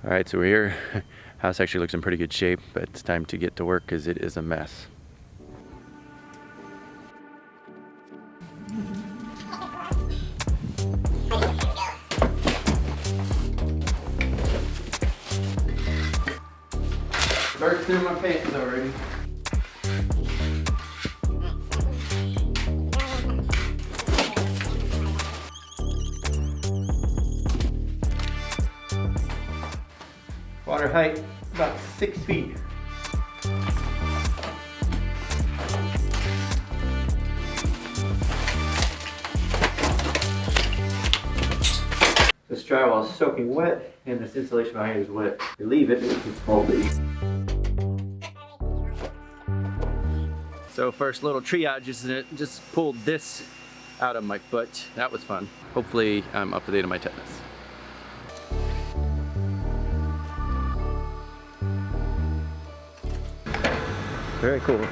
All right, so we're here. House actually looks in pretty good shape, but it's time to get to work because it is a mess. Start through my pants already. Water height, about 6 feet. This drywall is soaking wet, and this insulation behind is wet. You leave it, it's moldy. So first little triage is it just pulled this out of my foot. That was fun. Hopefully I'm up to date on my tetanus. Very cool.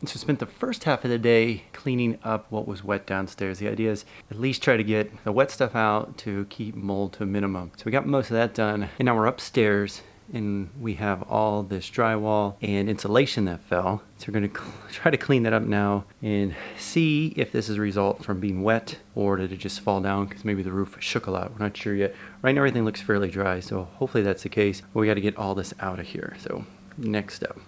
So spent the first half of the day cleaning up what was wet downstairs. The idea is at least try to get the wet stuff out to keep mold to a minimum. So we got most of that done, and now we're upstairs and we have all this drywall and insulation that fell. So we're gonna try to clean that up now and see if this is a result from being wet or did it just fall down because maybe the roof shook a lot. We're not sure yet. Right now everything looks fairly dry, so hopefully that's the case. But we gotta get all this out of here. So next step.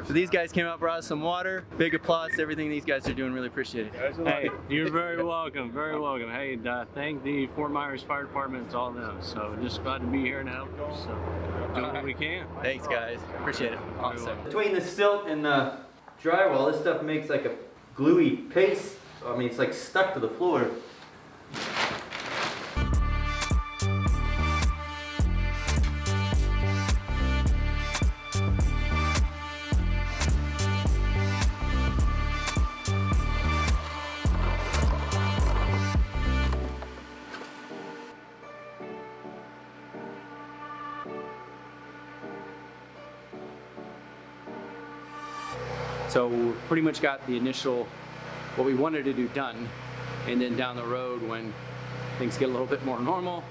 So these guys came out, brought us some water. Big applause to everything these guys are doing. Really appreciate it. Hey, you're very welcome. Very welcome. Hey, thank the Fort Myers Fire Department. It's all them. So just glad to be here and help. So doing what we can. Thanks, guys. Appreciate it. Awesome. Between the silt and the drywall, this stuff makes like a gluey paste. I mean, it's like stuck to the floor. So pretty much got the initial, what we wanted to do done, and then down the road when things get a little bit more normal,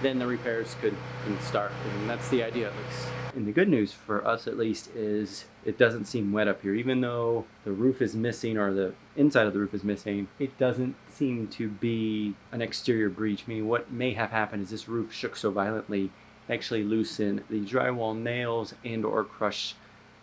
then the repairs can start, and that's the idea at least. And the good news for us at least is it doesn't seem wet up here. Even though the roof is missing or the inside of the roof is missing, it doesn't seem to be an exterior breach. Meaning what may have happened is this roof shook so violently, it actually loosened the drywall nails and or crushed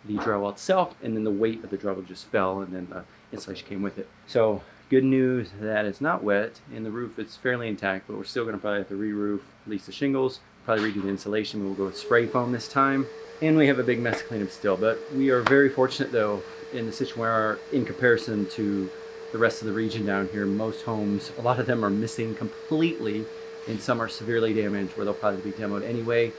the drywall itself, and then the weight of the drywall just fell, and then the insulation came with it. So good news that it's not wet, and the roof is fairly intact, but we're still going to probably have to re-roof at least the shingles, probably redo the insulation. We'll go with spray foam this time, and we have a big mess to clean up still. But we are very fortunate though in the situation where, in comparison to the rest of the region down here, most homes, a lot of them are missing completely, and some are severely damaged where they'll probably be demoed anyway.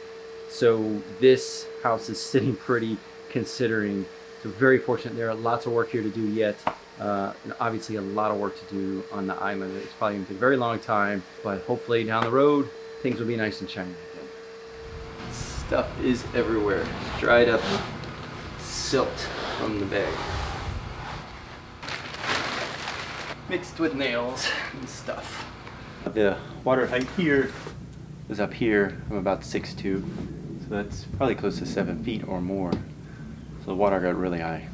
So this house is sitting pretty, considering. So very fortunate there. Lots of work here to do yet. And obviously a lot of work to do on the island. It's probably going to take a very long time, but hopefully down the road things will be nice and shiny again. Stuff is everywhere. Dried up silt from the bag. Mixed with nails and stuff. The water height here is up here. I'm about 6'2", so that's probably close to 7 feet or more. So the water got really high.